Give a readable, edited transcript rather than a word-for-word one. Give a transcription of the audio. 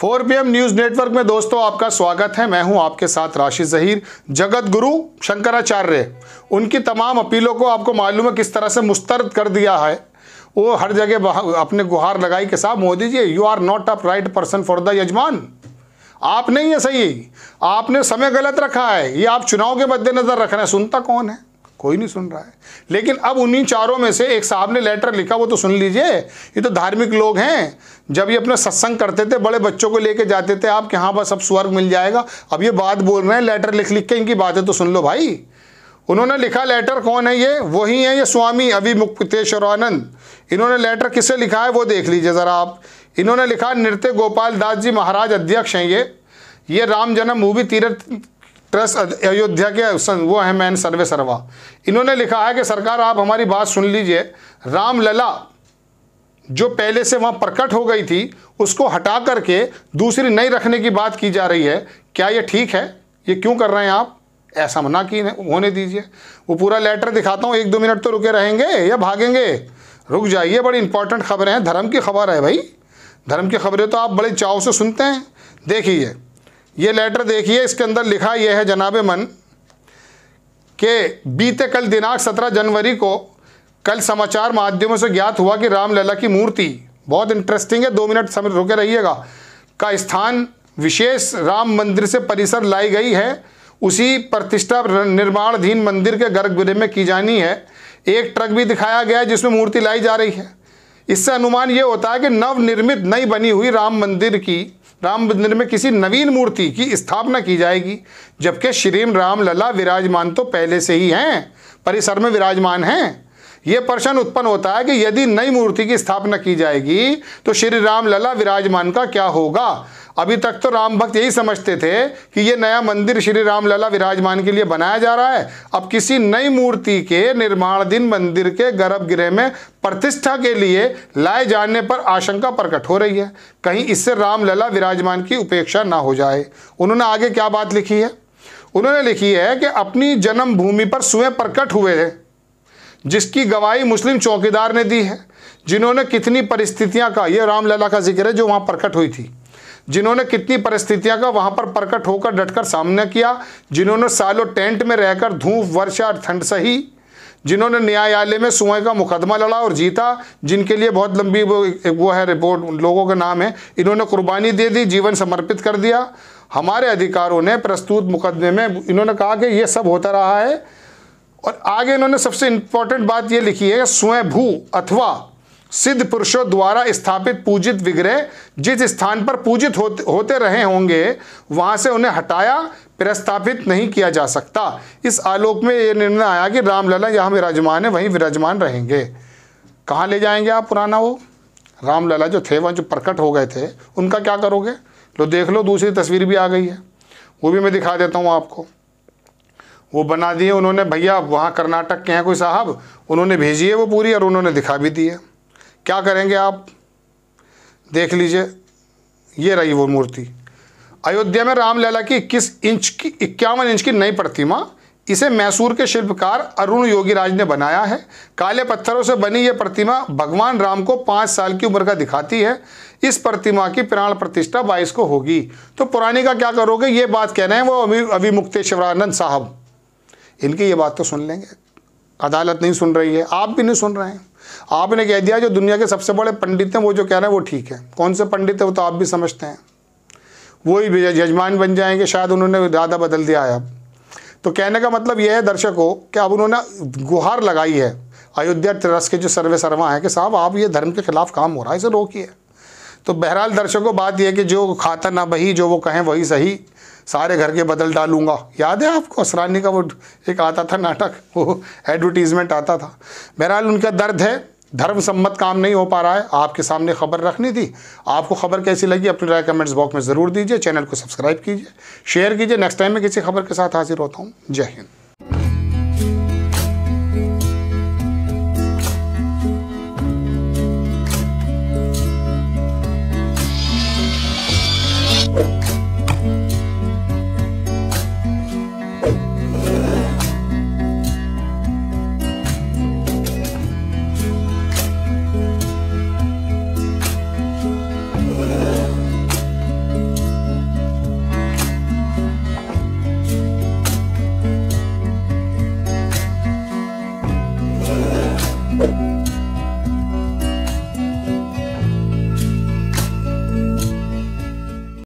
4 PM news network में दोस्तों आपका स्वागत है। मैं हूं आपके साथ राशिद ज़हीर। जगत गुरु शंकराचार्य, उनकी तमाम अपीलों को आपको मालूम है किस तरह से मुस्तरद कर दिया है। वो हर जगह अपने गुहार लगाई कि साहब Modi ji, you are not a right person for the यजमान। आप नहीं है सही, आपने समय गलत रखा है। ये आप चुनाव के मद्देनजर रख रहे हैं। सुनता कौन है? कोई नहीं सुन रहा है। लेकिन अब उन्हीं चारों में से एक साहब ने लेटर लिखा, वो तो सुन लीजिए। ये तो धार्मिक लोग हैं। जब ये अपने सत्संग करते थे, बड़े बच्चों को लेके जाते थे आप कि हाँ बस अब स्वर्ग मिल जाएगा। अब ये बात बोल रहे हैं लेटर लिख लिख के, इनकी बातें तो सुन लो भाई। उन्होंने लिखा लेटर, कौन है ये? वही है ये स्वामी अविमुक्तेश्वरानंद। इन्होंने लेटर किसे लिखा है वो देख लीजिए ज़रा आप। इन्होंने लिखा, नृत्य गोपाल दास जी महाराज अध्यक्ष हैं ये राम जन्म भूमि तीर्थ ट्रस्ट अयोध्या के वो है मैन सर्वे सर्वा। इन्होंने लिखा है कि सरकार आप हमारी बात सुन लीजिए। रामलला जो पहले से वहाँ प्रकट हो गई थी, उसको हटा करके दूसरी नई रखने की बात की जा रही है। क्या ये ठीक है? ये क्यों कर रहे हैं आप? ऐसा मना की होने दीजिए। वो पूरा लेटर दिखाता हूँ, 1-2 मिनट तो रुके रहेंगे या भागेंगे? रुक जाइए, बड़ी इंपॉर्टेंट खबरें हैं। धर्म की खबर है भाई। धर्म की खबरें तो आप बड़े चाव से सुनते हैं। देखिए ये लेटर देखिए, इसके अंदर लिखा यह है, जनाबे मन के बीते कल दिनांक 17 जनवरी को कल समाचार माध्यमों से ज्ञात हुआ कि रामलला की मूर्ति, बहुत इंटरेस्टिंग है, 2 मिनट समय रुके रहिएगा, का स्थान विशेष राम मंदिर से परिसर लाई गई है। उसी प्रतिष्ठा निर्माणाधीन मंदिर के गर्भगृह में की जानी है। एक ट्रक भी दिखाया गया है जिसमें मूर्ति लाई जा रही है। इससे अनुमान ये होता है कि नवनिर्मित नई बनी हुई राम मंदिर में किसी नवीन मूर्ति की स्थापना की जाएगी, जबकि श्री रामलला विराजमान तो पहले से ही हैं, परिसर में विराजमान हैं। ये प्रश्न उत्पन्न होता है कि यदि नई मूर्ति की स्थापना की जाएगी तो श्री रामलला विराजमान का क्या होगा? अभी तक तो राम भक्त यही समझते थे कि ये नया मंदिर श्री रामलला विराजमान के लिए बनाया जा रहा है। अब किसी नई मूर्ति के निर्माणाधीन मंदिर के गर्भगृह में प्रतिष्ठा के लिए लाए जाने पर आशंका प्रकट हो रही है, कहीं इससे रामलला विराजमान की उपेक्षा ना हो जाए। उन्होंने आगे क्या बात लिखी है? उन्होंने लिखी है कि अपनी जन्मभूमि पर स्वयं प्रकट हुए हैं, जिसकी गवाही मुस्लिम चौकीदार ने दी है, जिन्होंने कितनी परिस्थितियां का, ये रामलला का जिक्र है जो वहाँ प्रकट हुई थी, जिन्होंने कितनी परिस्थितियां का वहां पर प्रकट होकर डटकर सामना किया, जिन्होंने सालों टेंट में रहकर धूप वर्षा ठंड सही, जिन्होंने न्यायालय में सुए का मुकदमा लड़ा और जीता, जिनके लिए बहुत लंबी वो है रिपोर्ट, लोगों के नाम है, इन्होंने कुर्बानी दे दी, जीवन समर्पित कर दिया। हमारे अधिकारों ने प्रस्तुत मुकदमे में इन्होंने कहा कि ये सब होता रहा है। और आगे इन्होंने सबसे इंपॉर्टेंट बात ये लिखी है, स्वयंभू अथवा सिद्ध पुरुषों द्वारा स्थापित पूजित विग्रह जिस स्थान पर पूजित होते रहे होंगे, वहां से उन्हें हटाया प्रस्थापित नहीं किया जा सकता। इस आलोक में यह निर्णय आया कि रामलला जहाँ विराजमान है वहीं विराजमान रहेंगे। कहाँ ले जाएंगे आप पुराना वो रामलला जो थे, वहाँ जो प्रकट हो गए थे, उनका क्या करोगे? लो देख लो, दूसरी तस्वीर भी आ गई है, वो भी मैं दिखा देता हूँ आपको। वो बना दिए उन्होंने भैया, वहाँ कर्नाटक के हैं कोई साहब, उन्होंने भेजी है वो पूरी और उन्होंने दिखा भी दी है। क्या करेंगे आप? देख लीजिए, ये रही वो मूर्ति। अयोध्या में रामलला की 51 इंच की नई प्रतिमा, इसे मैसूर के शिल्पकार अरुण योगीराज ने बनाया है। काले पत्थरों से बनी यह प्रतिमा भगवान राम को 5 साल की उम्र का दिखाती है। इस प्रतिमा की प्राण प्रतिष्ठा 22 को होगी। तो पुरानी का क्या करोगे? ये बात कह रहे हैं वो अविमुक्तेश्वरानंद साहब। इनकी ये बात तो सुन लेंगे, अदालत नहीं सुन रही है, आप भी नहीं सुन रहे हैं। आपने कह दिया जो दुनिया के सबसे बड़े पंडित हैं वो जो कह रहे हैं वो ठीक है। कौन से पंडित है वो तो आप भी समझते हैं, वही यजमान बन जाएंगे। शायद उन्होंने इरादा बदल दिया है अब। तो कहने का मतलब यह है दर्शकों कि अब उन्होंने गुहार लगाई है अयोध्या ट्रस्ट के जो सर्वे सर्वा हैं कि साहब आप ये धर्म के खिलाफ काम हो रहा है, इसे रोकिए। तो बहरहाल दर्शकों, बात यह है कि जो खाता ना बही, जो वो कहें वही सही, सारे घर के बदल डालूंगा। याद है आपको असरानी का वो एक आता था नाटक, वो एडवर्टीजमेंट आता था। बहरहाल उनका दर्द है, धर्म सम्मत काम नहीं हो पा रहा है। आपके सामने खबर रखनी थी। आपको खबर कैसी लगी अपनी राय कमेंट्स बॉक्स में ज़रूर दीजिए। चैनल को सब्सक्राइब कीजिए, शेयर कीजिए। नेक्स्ट टाइम मैं किसी खबर के साथ हाजिर होता हूँ। जय हिंद।